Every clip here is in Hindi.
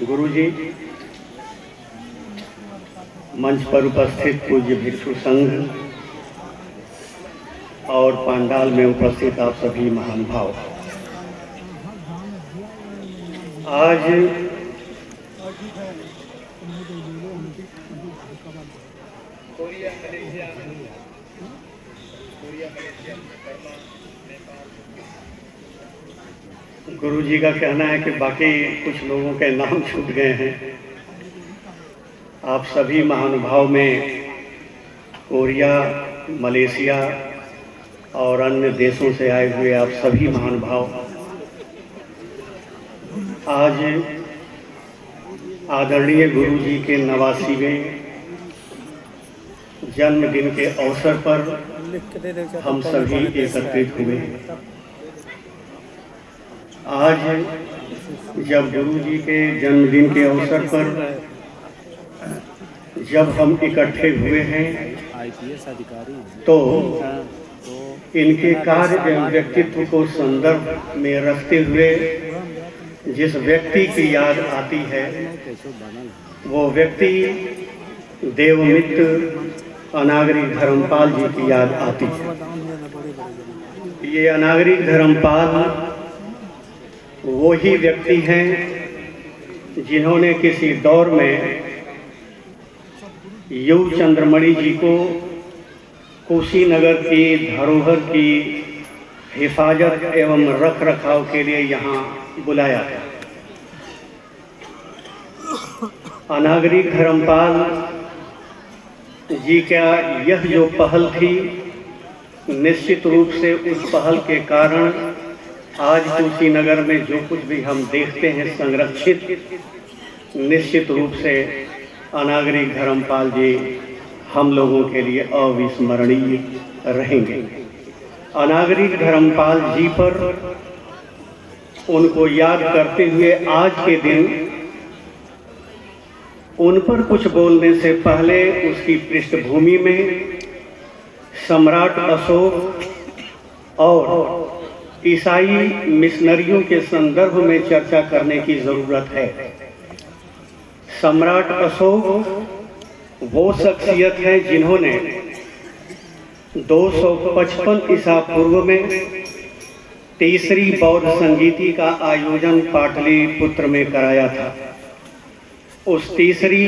गुरुजी, मंच पर उपस्थित पूज्य भिक्षु संघ और पंडाल में उपस्थित आप सभी महानुभाव, आज गुरु जी का कहना है कि बाकी कुछ लोगों के नाम छूट गए हैं। आप सभी महानुभाव में कोरिया, मलेशिया और अन्य देशों से आए हुए आप सभी महानुभाव, आज आदरणीय गुरु जी के 89वें जन्मदिन के अवसर पर हम सभी एकत्रित हुए। आज जब गुरु जी के जन्मदिन के अवसर पर जब हम इकट्ठे हुए हैं तो इनके कार्य व्यक्तित्व को संदर्भ में रखते हुए जिस व्यक्ति की याद आती है वो व्यक्ति देवमित्र अनागरिक धर्मपाल जी की याद आती है। ये अनागरिक धर्मपाल वो ही व्यक्ति हैं जिन्होंने किसी दौर में युग चंद्रमणि जी को कुशीनगर की धरोहर की हिफाजत एवं रख रखाव के लिए यहाँ बुलाया था। अनागरिक धर्मपाल जी का यह जो पहल थी, निश्चित रूप से उस पहल के कारण आज कुशीनगर में जो कुछ भी हम देखते हैं संरक्षित, निश्चित रूप से अनागरिक धर्मपाल जी हम लोगों के लिए अविस्मरणीय रहेंगे। अनागरिक धर्मपाल जी पर उनको याद करते हुए आज के दिन उन पर कुछ बोलने से पहले उसकी पृष्ठभूमि में सम्राट अशोक और ईसाई मिशनरियों के संदर्भ में चर्चा करने की जरूरत है। सम्राट अशोक वो शख्सियत है जिन्होंने 255 ईसा पूर्व में तीसरी बौद्ध संगीति का आयोजन पाटलिपुत्र में कराया था। उस तीसरी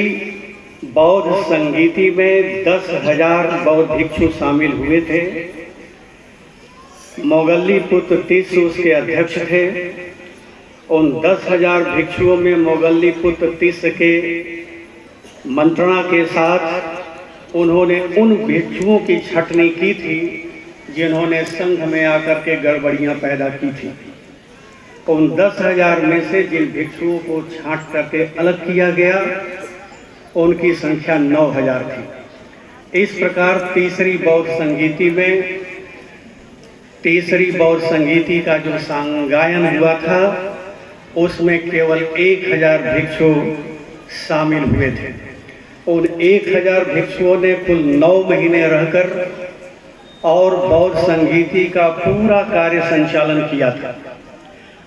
बौद्ध संगीति में 10,000 बौद्ध भिक्षु शामिल हुए थे। मोगल्लीपुत्र तीसरे उसके अध्यक्ष थे। उन 10,000 भिक्षुओं में मोगल्लीपुत्र तीसरे के मंत्रणा के साथ उन्होंने उन भिक्षुओं की छटनी की थी जिन्होंने संघ में आकर के गड़बड़ियां पैदा की थी। उन 10,000 में से जिन भिक्षुओं को छांट करके अलग किया गया उनकी संख्या 9,000 थी। इस प्रकार तीसरी बौद्ध संगीति का जो संगायन हुआ था उसमें केवल 1,000 भिक्षु शामिल हुए थे। उन 1,000 भिक्षुओं ने कुल 9 महीने रहकर और बौद्ध संगीति का पूरा कार्य संचालन किया था।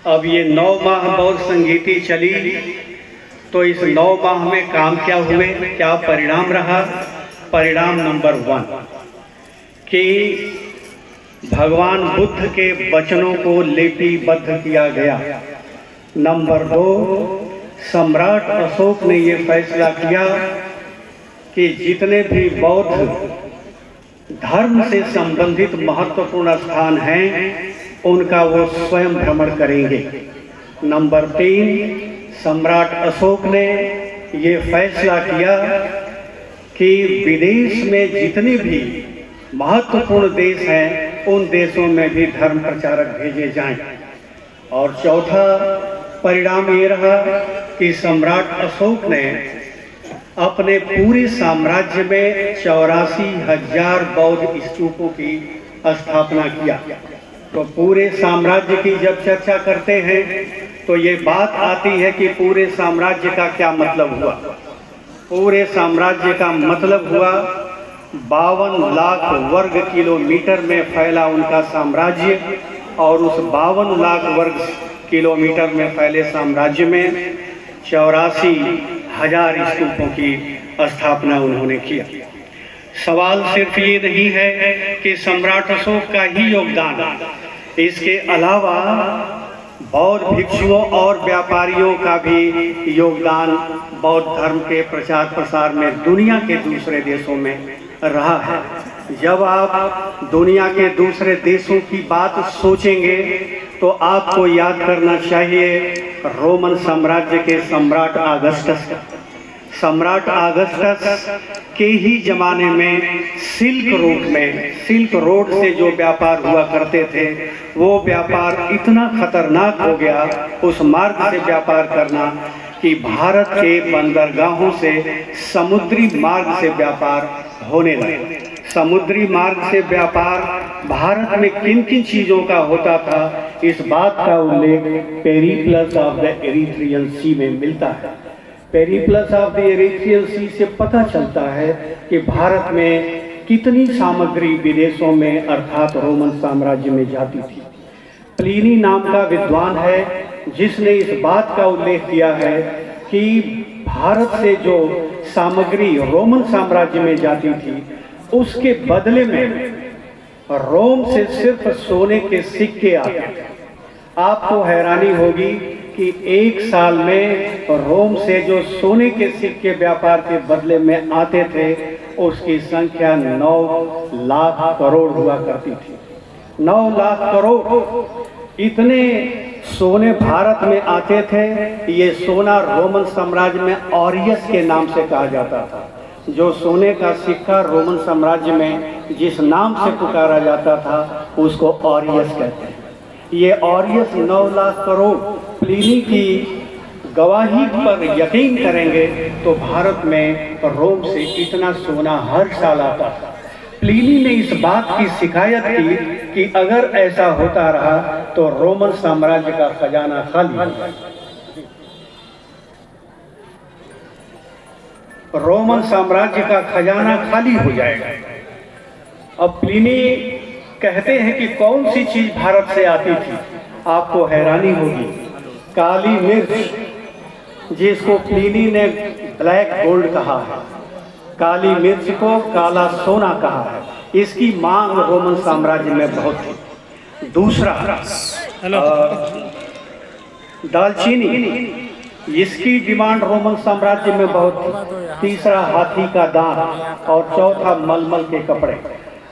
अब ये 9 माह बौद्ध संगीति चली तो इस 9 माह में काम क्या हुए, क्या परिणाम रहा? परिणाम नंबर 1 कि भगवान बुद्ध के वचनों को लिपिबद्ध किया गया। नंबर 2, सम्राट अशोक ने ये फैसला किया कि जितने भी बौद्ध धर्म से संबंधित महत्वपूर्ण स्थान हैं उनका वो स्वयं भ्रमण करेंगे। नंबर 3, सम्राट अशोक ने ये फैसला किया कि विदेश में जितने भी महत्वपूर्ण देश हैं उन देशों में भी धर्म प्रचारक भेजे जाएं। और चौथा परिणाम ये रहा कि सम्राट अशोक ने अपने पूरे साम्राज्य में 84,000 बौद्ध स्तूपों की स्थापना किया। तो पूरे साम्राज्य की जब चर्चा करते हैं तो ये बात आती है कि पूरे साम्राज्य का क्या मतलब हुआ। पूरे साम्राज्य का मतलब हुआ 52 लाख वर्ग किलोमीटर में फैला उनका साम्राज्य और उस 52 लाख वर्ग किलोमीटर में फैले साम्राज्य में 84,000 स्तूपों की स्थापना उन्होंने किया। सवाल सिर्फ ये नहीं है कि सम्राट अशोक का ही योगदान, इसके अलावा बौद्ध भिक्षुओं और व्यापारियों का भी योगदान बौद्ध धर्म के प्रचार प्रसार में दुनिया के दूसरे देशों में रहा है। जब आप दुनिया के दूसरे देशों की बात सोचेंगे तो आपको याद करना चाहिए रोमन साम्राज्य के सम्राट ऑगस्टस का। सम्राट ऑगस्टस के ही जमाने में सिल्क रोड से जो व्यापार हुआ करते थे, वो व्यापार इतना खतरनाक हो गया उस मार्ग से व्यापार करना कि भारत के बंदरगाहों से समुद्री मार्ग से व्यापार होने लगा। समुद्री मार्ग से व्यापार भारत में किन किन चीज़ों का होता था, इस बात का उल्लेख पेरिप्लस ऑफ द एरिथ्रियन सी में मिलता है। पेरिप्लस ऑफ द एरिथ्रियन सी से पता चलता है कि भारत में कितनी सामग्री विदेशों में अर्थात रोमन साम्राज्य में जाती थी। प्लिनी नाम का विद्वान है जिसने इस बात का उल्लेख किया है कि भारत से जो सामग्री रोमन साम्राज्य में जाती थी, उसके बदले में रोम से सिर्फ सोने के सिक्के आते थे। आपको हैरानी होगी कि एक साल में रोम से जो सोने के सिक्के व्यापार के बदले में आते थे, उसकी संख्या 9 लाख करोड़ हुआ करती थी। 9 लाख करोड़ इतने सोने भारत में आते थे। ये सोना रोमन साम्राज्य में ऑरियस के नाम से कहा जाता था। जो सोने का सिक्का रोमन साम्राज्य में जिस नाम से पुकारा जाता था, उसको ऑरियस कहते हैं। ये ऑरियस 9 लाख करोड़ प्लिनी की गवाही पर यकीन करेंगे तो भारत में रोम से इतना सोना हर साल आता था। प्लिनी ने इस बात की शिकायत की कि अगर ऐसा होता रहा तो रोमन साम्राज्य का खजाना खाली हो जाएगा। रोमन साम्राज्य का खजाना खाली हो जाएगा। अब प्लिनी कहते हैं कि कौन सी चीज भारत से आती थी, आपको हैरानी होगी। काली मिर्च, जिसको प्लिनी ने ब्लैक गोल्ड कहा है, काली मिर्च को काला सोना कहा है, इसकी मांग रोमन साम्राज्य में बहुत थी। दूसरा दालचीनी, इसकी डिमांड रोमन साम्राज्य में बहुत थी। तीसरा हाथी का दांत और चौथा मलमल के कपड़े।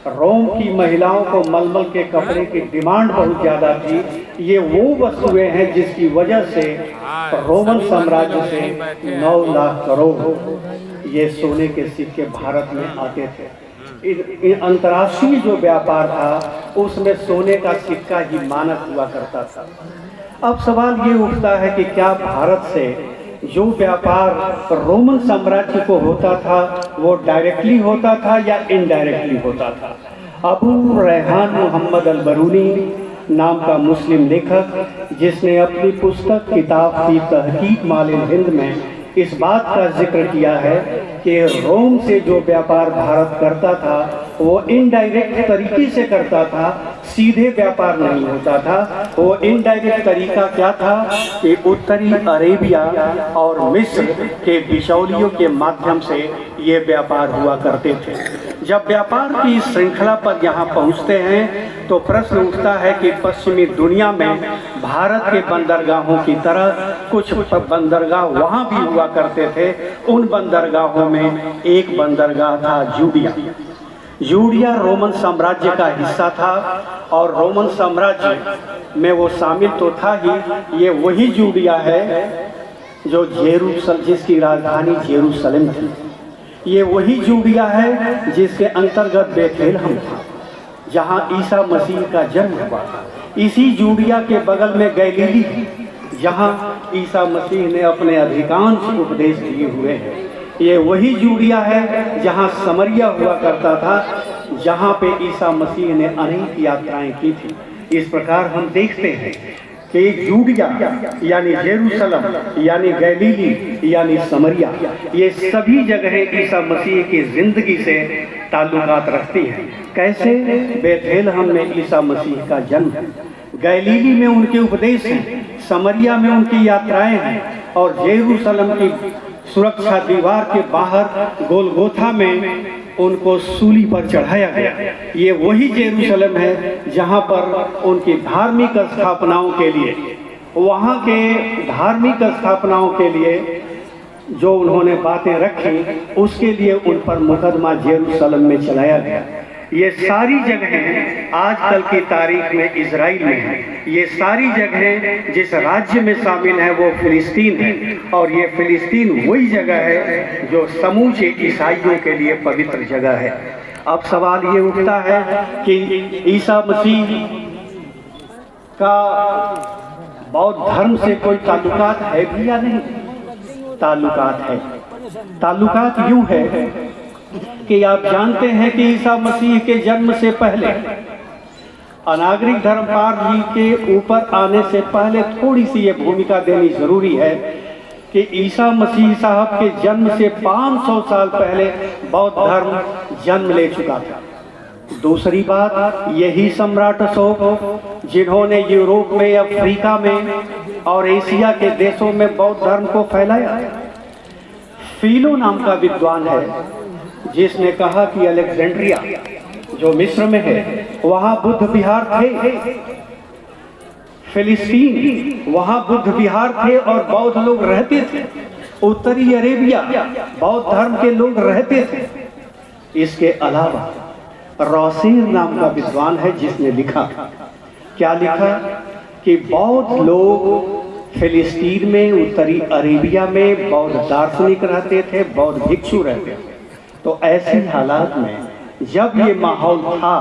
रोम की महिलाओं को मलमल के कपड़े की डिमांड बहुत ज़्यादा थी। ये वो वस्तुएं हैं जिसकी वजह से रोमन साम्राज्य से 9 लाख करोड़ ये सोने के सिक्के भारत में आते थे। अंतर्राष्ट्रीय जो व्यापार था उसमें सोने का सिक्का ही मानक हुआ करता था। अब सवाल ये उठता है कि क्या भारत से जो व्यापार रोमन साम्राज्य को होता था वो डायरेक्टली होता था या इनडायरेक्टली होता था। अबू रेहान मोहम्मद अल बरूनी नाम का मुस्लिम लेखक, जिसने अपनी पुस्तक किताब फी तहकीक मालिल हिंद में इस बात का जिक्र किया है कि रोम से जो व्यापार भारत करता था वो इनडायरेक्ट तरीके से करता था, सीधे व्यापार नहीं होता था। वो इनडायरेक्ट तरीका क्या था कि उत्तरी अरेबिया और मिस्र के बिचौलियों के माध्यम से ये व्यापार हुआ करते थे। जब व्यापार की इस श्रृंखला पर यहाँ पहुँचते हैं तो प्रश्न उठता है कि पश्चिमी दुनिया में भारत के बंदरगाहों की तरह कुछ बंदरगाह वहाँ भी हुआ करते थे। उन बंदरगाहों में एक बंदरगाह था जूडिया। जूडिया रोमन साम्राज्य का हिस्सा था और रोमन साम्राज्य में वो शामिल तो था ही। ये वही जूडिया है जो जिसकी राजधानी जेरूसलम थी। ये वही जूडिया है जिसके अंतर्गत बेथलेहम था, जहाँ ईसा मसीह का जन्म हुआ। इसी जूडिया के बगल में गैलीली, जहाँ ईसा मसीह ने अपने अधिकांश उपदेश दिए हुए हैं। ये वही जूडिया है जहाँ समरिया हुआ करता था, जहाँ पे ईसा मसीह ने अनेक यात्राएं की थी। इस प्रकार हम देखते हैं कि जूडिया यानी जेरूसलम यानी गैलीली यानी समरिया, ये सभी जगहें ईसा मसीह की जिंदगी से ताल्लुकात रखती हैं। कैसे? बेथलेहम में ईसा मसीह का जन्म, गैलीली में उनके उपदेश हैं, समरिया में उनकी यात्राएं हैं और यरूशलेम की सुरक्षा दीवार के बाहर गोलगोथा में उनको सूली पर चढ़ाया गया। ये वही यरूशलेम है जहां पर उनकी धार्मिक स्थापनाओं के लिए, वहां के धार्मिक स्थापनाओं के लिए जो उन्होंने बातें रखी, उसके लिए उन पर मुकदमा यरूशलेम में चलाया गया। ये सारी जगहें आजकल की तारीख में इजराइल में है। ये सारी जगहें जिस राज्य में शामिल है वो फिलिस्तीन है, और ये फिलिस्तीन वही जगह है जो समूचे ईसाइयों के लिए पवित्र जगह है। अब सवाल ये उठता है कि ईसा मसीह का बौद्ध धर्म से कोई ताल्लुकात है भी या नहीं? ताल्लुकात है। ताल्लुकात यूं है कि आप जानते हैं कि ईसा मसीह के जन्म से पहले, अनागरिक धर्मपाल जी के ऊपर आने से पहले थोड़ी सी ये भूमिका देनी जरूरी है कि ईसा मसीह साहब के जन्म से 500 साल पहले बौद्ध धर्म जन्म ले चुका था। दूसरी बात, यही सम्राट अशोक जिन्होंने यूरोप में, अफ्रीका में और एशिया के देशों में बौद्ध धर्म को फैलाया। फिलो नाम का विद्वान है जिसने कहा कि अलेक्जेंड्रिया जो मिस्र में है वहां बुद्ध विहार थे, फिलिस्तीन वहां बुद्ध विहार थे और बौद्ध लोग रहते थे, उत्तरी अरेबिया बौद्ध धर्म के लोग रहते थे। इसके अलावा रोसीर नाम का विद्वान है जिसने लिखा, क्या लिखा कि बौद्ध लोग फिलिस्तीन में, उत्तरी अरेबिया में बौद्ध दार्शनिक रहते थे, बौद्ध भिक्षु रहते थे। तो ऐसे हालात में जब ये माहौल था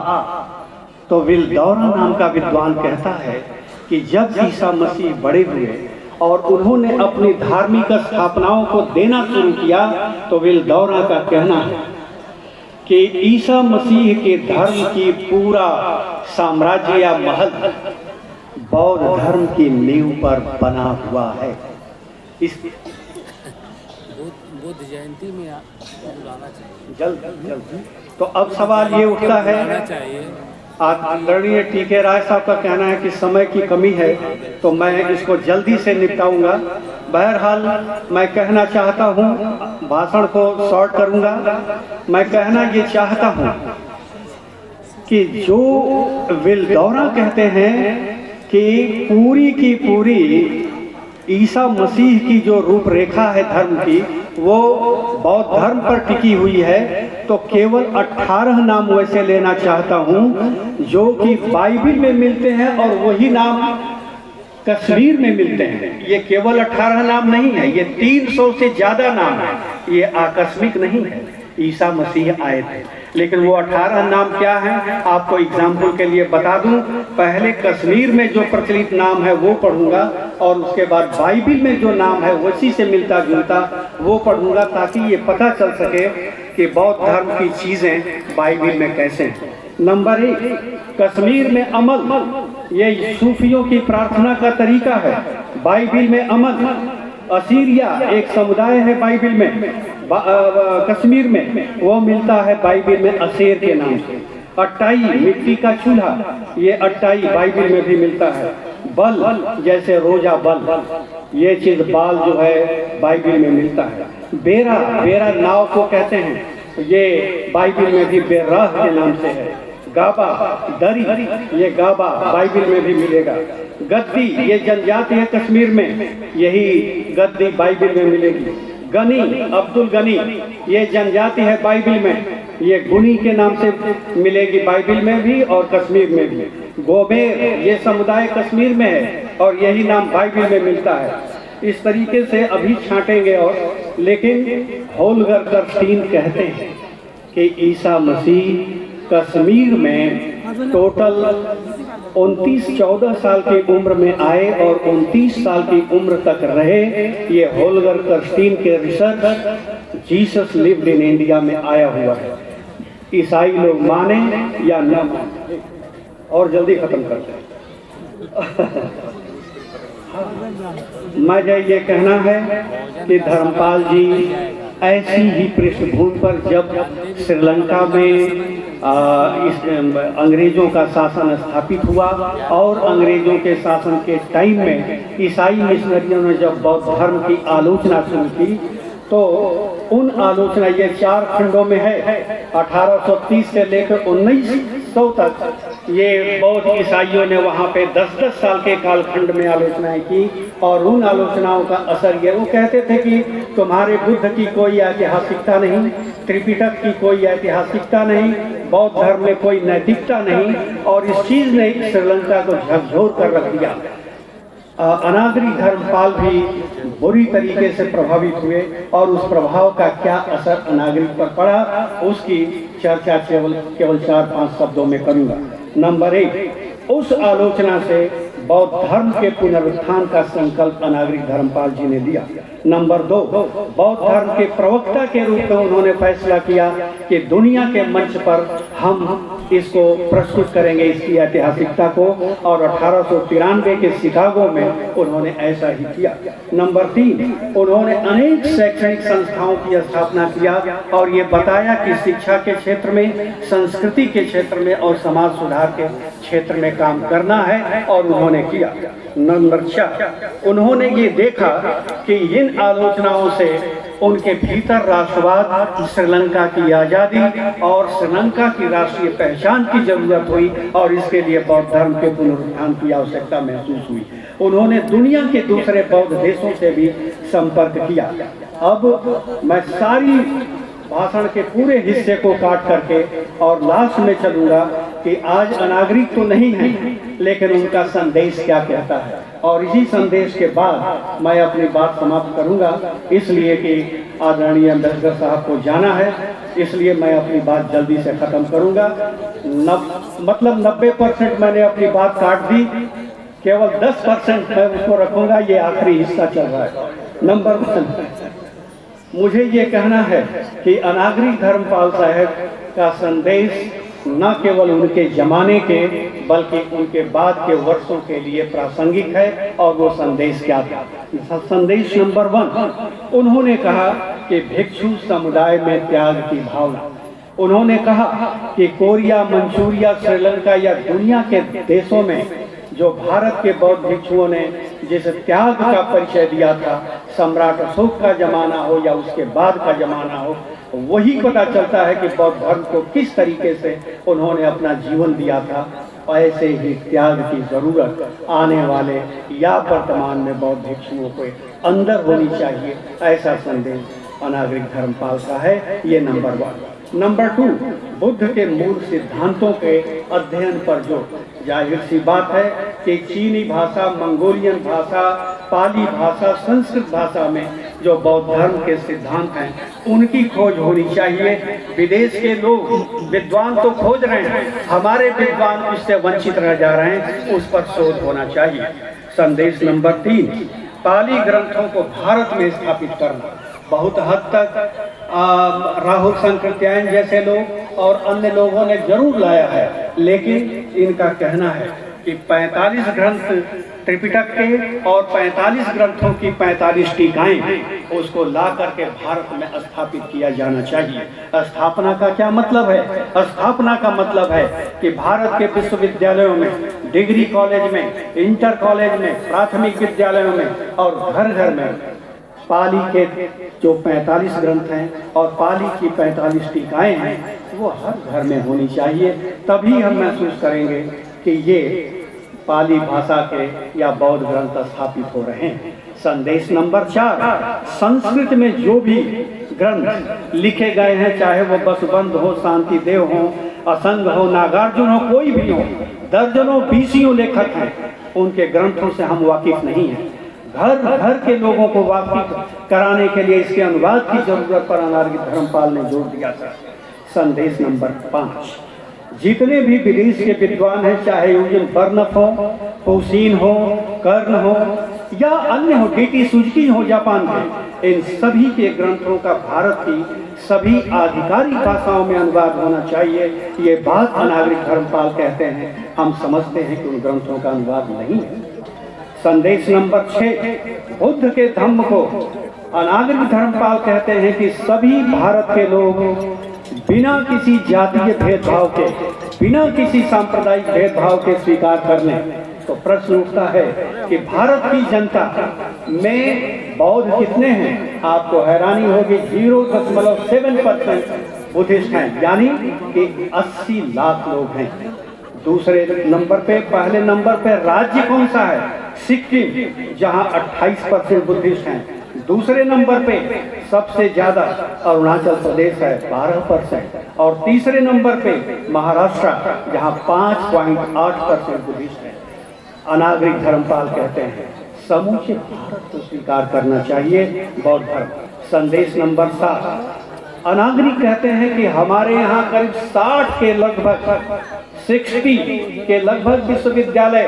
तो विल्डौरा नाम का विद्वान कहता है कि जब ईसा मसीह बड़े हुए और उन्होंने अपनी धार्मिक स्थापनाओं को देना शुरू किया तो विल्डौरा का कहना है कि ईसा मसीह के धर्म की पूरा साम्राज्य या महल बौद्ध धर्म की नींव पर बना हुआ है। इस बुद्ध जयंती में बुलाना चाहिए जल्द। तो अब सवाल ये उठता है, आदरणीय टीके राय साहब का कहना है कि समय की कमी है तो मैं इसको जल्दी से निपटाऊंगा। बहरहाल मैं कहना चाहता हूँ, भाषण को शॉर्ट करूंगा, मैं कहना ये चाहता हूँ कि जो विल्डौरा कहते हैं कि पूरी की पूरी ईसा मसीह की जो रूपरेखा है धर्म की वो बौद्ध धर्म पर टिकी हुई है, तो केवल 18 नाम वैसे लेना चाहता हूं जो कि बाइबिल में मिलते हैं और वही नाम कश्मीर में मिलते हैं। ये केवल 18 नाम नहीं है, ये 300 से ज्यादा नाम है, ये आकस्मिक नहीं है। ईसा मसीह आए थे, लेकिन वो 18 नाम क्या हैं आपको एग्जाम्पल के लिए बता दूं। पहले कश्मीर में जो प्रचलित नाम है वो पढ़ूंगा और उसके बाद बाइबिल में जो नाम है उसी से मिलता जुलता वो पढ़ूंगा, ताकि ये पता चल सके कि बौद्ध धर्म की चीजें बाइबिल में कैसे हैं। नंबर 1, कश्मीर में अमल, ये सूफियों की प्रार्थना का तरीका है, बाइबिल में अमल। असीरिया एक समुदाय है बाइबिल में, कश्मीर में वो मिलता है बाइबिल में असेर के नाम से। अट्टाई मिट्टी का चूल्हा, ये अट्टाई बाइबिल में भी मिलता है। बल जैसे रोजा बल, ये चीज बाल जो है बाइबिल में मिलता है। बेरा नाव को कहते हैं, ये बाइबिल में भी बेराह के नाम से है। गाबा दरी, ये गाबा बाइबिल में भी मिलेगा। गद्दी, ये जनजाति है कश्मीर में, यही गद्दी बाइबिल में मिलेगी। गनी, अब्दुल गनी, ये जनजाति है बाइबिल में, ये गुनी के नाम से मिलेगी बाइबिल में भी और कश्मीर में भी। गोबेर, ये समुदाय कश्मीर में है और यही नाम बाइबिल में मिलता है। इस तरीके से अभी छांटेंगे और, लेकिन होलगर कर्स्टीन कहते हैं कि ईसा मसीह कश्मीर में टोटल 29-14 साल की उम्र में आए और 29 साल की उम्र तक रहे। ये होलगर कर्स्टीन के research Jesus lived in India में आया हुआ है। ईसाई लोग माने या न माने, और जल्दी खत्म करते हैं। मुझे ये कहना है कि धर्मपाल जी ऐसी ही पृष्ठभूमि पर जब श्रीलंका में इस अंग्रेज़ों का शासन स्थापित हुआ और अंग्रेज़ों के शासन के टाइम में ईसाई मिशनरियों ने जब बौद्ध धर्म की आलोचना शुरू की, तो उन आलोचना, ये 4 खंडों में है, 1830 से लेकर 1900 तक ये बौद्ध ईसाइयों ने वहाँ पे 10-10 साल के कालखंड में आलोचनाएं की। और उन आलोचनाओं का असर ये, वो कहते थे कि तुम्हारे बुद्ध की कोई ऐतिहासिकता नहीं, त्रिपिटक की कोई ऐतिहासिकता नहीं, बौद्ध धर्म में कोई नैतिकता नहीं, और इस चीज़ ने श्रीलंका को झकझोर कर रख दिया। अनागरी धर्मपाल भी बुरी तरीके से प्रभावित हुए और उस प्रभाव का क्या असर अनागरिक पर पड़ा, उसकी चर्चा केवल 4-5 शब्दों में करूंगा। नंबर 1, उस आलोचना से बौद्ध धर्म के पुनरुत्थान का संकल्प अनागरिक धर्मपाल जी ने दिया। नंबर 2, बौद्ध धर्म के प्रवक्ता के रूप में उन्होंने फैसला किया कि दुनिया के मंच पर हम इसको प्रस्तुत करेंगे, इसकी ऐतिहासिकता को, और 1893 के शिकागो में उन्होंने ऐसा ही किया। नंबर 3, उन्होंने अनेक शैक्षणिक संस्थाओं की स्थापना किया और ये बताया कि शिक्षा के क्षेत्र में, संस्कृति के क्षेत्र में और समाज सुधार के क्षेत्र में काम करना है, और उन्होंने किया। नंबर 4, उन्होंने ये देखा कि इन आलोचनाओं से उनके भीतर राष्ट्रवाद, श्रीलंका की आज़ादी और श्रीलंका की राष्ट्रीय पहचान की जरूरत हुई, और इसके लिए बौद्ध धर्म के पुनरुत्थान की आवश्यकता महसूस हुई। उन्होंने दुनिया के दूसरे बौद्ध देशों से भी संपर्क किया। अब मैं सारी भाषण के पूरे हिस्से को काट करके और लास्ट में चलूँगा कि आज अनागरिक तो नहीं है, लेकिन उनका संदेश क्या कहता है, और इसी संदेश के बाद मैं अपनी बात समाप्त करूँगा। इसलिए कि आदरणीय अम्बेडकर साहब को जाना है, इसलिए मैं अपनी बात जल्दी से ख़त्म करूँगा। मतलब 90% मैंने अपनी बात काट दी, केवल 10% मैं उसको रखूँगा, ये आखिरी हिस्सा चल रहा है। नंबर 1, मुझे ये कहना है कि अनागरिक धर्मपाल साहब का संदेश न केवल उनके ज़माने के बल्कि उनके बाद के वर्षों के लिए प्रासंगिक है। और वो संदेश क्या था? संदेश नंबर 1, उन्होंने कहा कि भिक्षु समुदाय में त्याग की भावना। उन्होंने कहा कि कोरिया, मंचूरिया, श्रीलंका या दुनिया के देशों में जो भारत के बौद्ध भिक्षुओं ने जिस त्याग का परिचय दिया था, सम्राट अशोक का जमाना हो या उसके बाद का जमाना हो, वही पता चलता है कि बौद्ध धर्म को किस तरीके से उन्होंने अपना जीवन दिया था। ऐसे ही त्याग की जरूरत आने वाले या वर्तमान में बौद्ध भिक्षुओं को अंदर होनी चाहिए, ऐसा संदेश अनागरिक धर्मपाल का है। ये नंबर 1। नंबर 2, बुद्ध के मूल सिद्धांतों के अध्ययन पर जो, जाहिर सी बात है कि चीनी भाषा, मंगोलियन भाषा, पाली भाषा, संस्कृत भाषा में जो बौद्ध धर्म के सिद्धांत हैं, उनकी खोज होनी चाहिए। विदेश के लोग, विद्वान तो खोज रहे हैं, हमारे विद्वान उससे वंचित रह जा रहे हैं, उस पर शोध होना चाहिए। संदेश नंबर 3, पाली ग्रंथों को भारत में स्थापित करना। बहुत हद तक राहुल संकृत्यायन जैसे लोग और अन्य लोगों ने जरूर लाया है, लेकिन इनका कहना है कि 45 ग्रंथ त्रिपिटक के और 45 ग्रंथों की 45 टीकाएं, उसको ला करके भारत में स्थापित किया जाना चाहिए। स्थापना का क्या मतलब है? स्थापना का मतलब है कि भारत के विश्वविद्यालयों में, डिग्री कॉलेज में, इंटर कॉलेज में, प्राथमिक विद्यालयों में और घर घर में पाली के जो 45 ग्रंथ हैं और पाली की 45 टीकाएं हैं, वो हर घर में होनी चाहिए। तभी हम महसूस करेंगे कि ये पाली भाषा के या बौद्ध ग्रंथ स्थापित हो रहे हैं। संदेश नंबर 4, संस्कृत में जो भी ग्रंथ लिखे गए हैं, चाहे वो बसबंध हो, शांति देव हो, असंग हो, नागार्जुन हो, कोई भी हो, दर्जनों बीसियों लेखक हैं, उनके ग्रंथों से हम वाकिफ नहीं हैं। घर घर के लोगों को वाकिफ कराने के लिए इसके अनुवाद की जरूरत पर अनागरिक धर्मपाल ने जोर दिया था। संदेश नंबर 5, जितने भी विदेश के विद्वान हैं, चाहे यूजन बर्नफ हो, हुसैन हो, कर्ण हो या अन्य हो, डीटी सुजुकी हो जापान के, इन सभी के ग्रंथों का भारत की सभी आधिकारिक भाषाओं में अनुवाद होना चाहिए। ये बात अनागरिक धर्मपाल कहते हैं, हम समझते हैं कि उन ग्रंथों का अनुवाद नहीं है। संदेश नंबर 6, बुद्ध के धम्म को अनागरिक धर्मपाल कहते हैं कि सभी भारत के लोग बिना किसी जातीय भेदभाव के, बिना किसी सांप्रदायिक भेदभाव के स्वीकार कर लें। तो प्रश्न उठता है कि भारत की जनता में बौद्ध कितने हैं? आपको हैरानी होगी, 0.7% बुद्धिस्ट हैं, यानी कि 80 लाख लोग हैं। दूसरे नंबर पे, पहले नंबर पे राज्य कौन सा है? सिक्किम, जहां 28% बुद्धिस्ट हैं। दूसरे नंबर पे सबसे ज्यादा अरुणाचल प्रदेश है, 12%, और तीसरे नंबर पे महाराष्ट्र, जहां 5.8% बुद्धिस्ट है। अनागरिक धर्मपाल कहते हैं समूचे भारत को स्वीकार करना चाहिए बौद्ध धर्म। संदेश नंबर 7, अनागरिक कहते हैं कि हमारे यहाँ करीब 60 के लगभग 60 के लगभग विश्वविद्यालय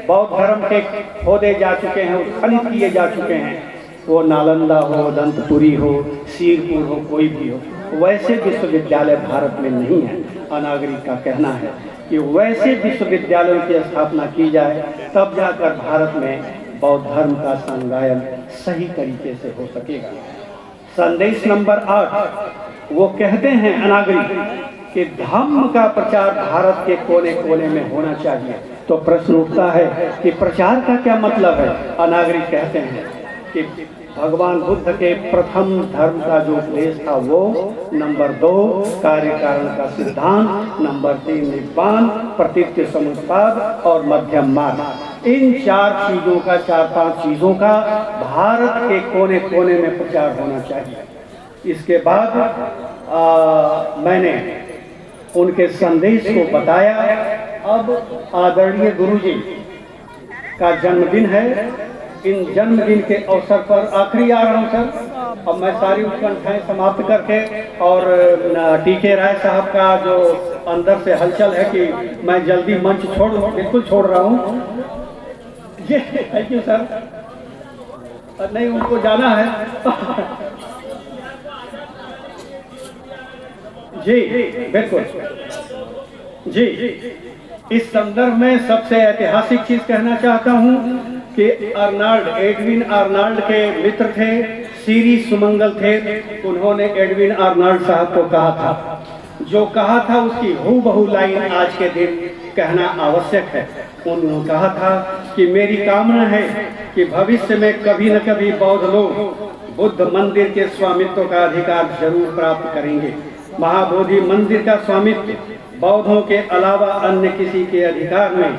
बौद्ध धर्म के खोदे जा चुके हैं, उत्खनन किए जा चुके हैं। वो नालंदा हो, दंतपुरी हो, सीरपुर हो, कोई भी हो, वैसे विश्वविद्यालय भारत में नहीं है। अनागरिक का कहना है कि वैसे विश्वविद्यालयों की स्थापना की जाए, तब जाकर भारत में बौद्ध धर्म का संगायन सही तरीके से हो सकेगा। संदेश नंबर 8, वो कहते हैं अनागरिक कि धम्म का प्रचार भारत के कोने कोने में होना चाहिए। तो प्रश्न उठता है कि प्रचार का क्या मतलब है? अनागरिक कहते हैं कि भगवान बुद्ध के प्रथम धर्म का जो उपदेश था वो, नंबर 2 कार्य कारण का सिद्धांत, नंबर 3 निब्बान, प्रतीत्य समुत्पाद और मध्यम मार्ग, इन 4 चीजों का, 4-5 चीजों का भारत के कोने कोने में प्रचार होना चाहिए। इसके बाद मैंने उनके संदेश को बताया। अब आदरणीय गुरुजी का जन्मदिन है। इन जन्मदिन के अवसर पर आखिरी आ रहा हूँ सर, अब मैं सारी उत्कंठाएं समाप्त करके, और टीके राय साहब का जो अंदर से हलचल है कि मैं जल्दी मंच छोड़ दूँ, बिल्कुल छोड़ रहा हूँ। ये थैंक यू सर, नहीं उनको जाना है। जी बिल्कुल जी। इस संदर्भ में सबसे ऐतिहासिक चीज कहना चाहता हूं कि अर्नाल्ड, एडविन अर्नाल्ड के मित्र थे, सीरी सुमंगल थे। उन्होंने एडविन अर्नाल्ड साहब को कहा था, जो कहा था उसकी हूबहू लाइन आज के दिन कहना आवश्यक है। उन्होंने कहा था कि मेरी कामना है कि भविष्य में कभी न कभी बौद्ध लोग बुद्ध मंदिर के स्वामित्व का अधिकार जरूर प्राप्त करेंगे। महाबोधि मंदिर का स्वामित्व बौद्धों के अलावा अन्य किसी के अधिकार में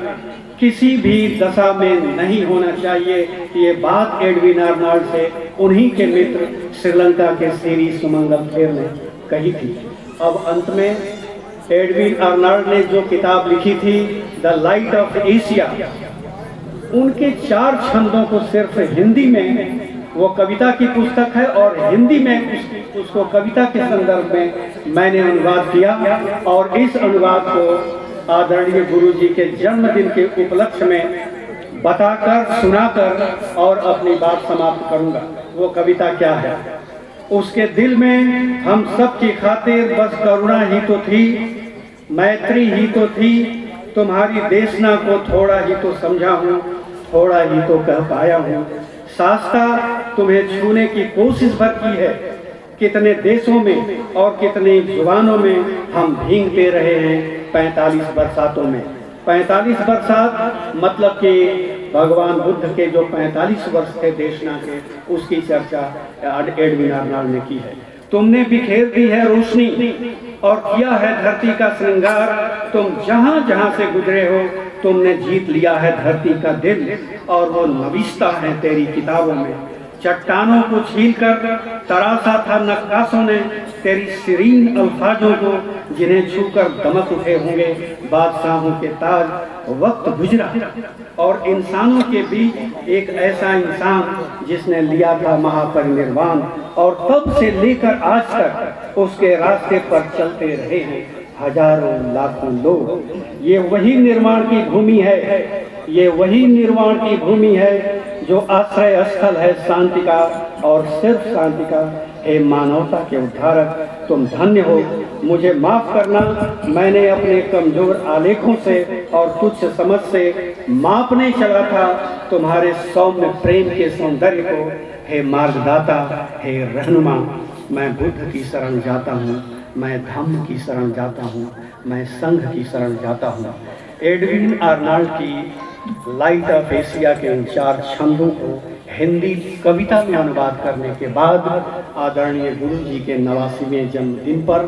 किसी भी दशा में नहीं होना चाहिए। ये बात एडविन अर्नाल्ड से उन्हीं के मित्र श्रीलंका के सीरी सुमंगल थेर ने कही थी। अब अंत में एडविन अर्नाल्ड ने जो किताब लिखी थी द लाइट ऑफ एशिया, उनके 4 छंदों को सिर्फ हिंदी में, वो कविता की पुस्तक है और हिंदी में उसको कविता के संदर्भ में मैंने अनुवाद किया, और इस अनुवाद को आदरणीय गुरुजी के जन्मदिन के उपलक्ष्य में बताकर, सुनाकर और अपनी बात समाप्त करूंगा। वो कविता क्या है? उसके दिल में हम सब की खातिर बस करुणा ही तो थी, मैत्री ही तो थी, तुम्हारी देशना को थोड़ा ही तो समझा हूँ, थोड़ा ही तो कह पाया हूँ। शास्ता तुम्हें छूने की कोशिश भर की है, कितने देशों में और कितने जुबानों में हम भींगते रहे हैं 45 बरसातों में। 45 बरसात मतलब कि भगवान बुद्ध के जो 45 वर्ष थे देशना के, उसकी चर्चा एडविन अर्नाल्ड ने की है। तुमने बिखेर दी है रोशनी और किया है धरती का श्रृंगार, तुम जहां जहां से गुजरे हो तुमने जीत लिया है धरती का दिल, और वो नविश्ता है तेरी किताबों में। चट्टानों को छीलकर तराशा था नक्काशों ने तेरी सीरीन अल्फाजों को, जिन्हें छूकर दमक उठे होंगे बादशाहों के ताज। वक्त गुजरा और इंसानों के बीच एक ऐसा इंसान जिसने लिया था महापरिनिर्वाण, और तब से लेकर आज तक उसके रास्ते पर चलते रहे हैं हजारों लाखों लोग। ये वही निर्माण की भूमि है, ये वही निर्माण की भूमि है जो आश्रय स्थल है शांति का, और सिर्फ शांति का। हे मानवता के उद्धारक, तुम धन्य हो। मुझे माफ करना, मैंने अपने कमजोर आलेखों से और तुच्छ समझ से मापने चला था तुम्हारे सौम्य प्रेम के सौंदर्य को। हे मार्गदाता, हे रहनुमा, मैं बुद्ध की शरण जाता हूँ, मैं धम्म की शरण जाता हूँ, मैं संघ की शरण जाता हूँ। एडविन आर्नल्ड की लाइट ऑफ एशिया के इन 4 छंदों को हिंदी कविता में अनुवाद करने के बाद आदरणीय गुरु जी के 89वें जन्मदिन पर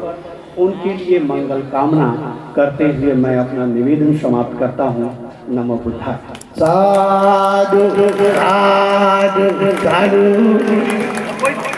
उनके लिए मंगल कामना करते हुए मैं अपना निवेदन समाप्त करता हूँ। नमो बुद्धाय। साधु साधु साधु।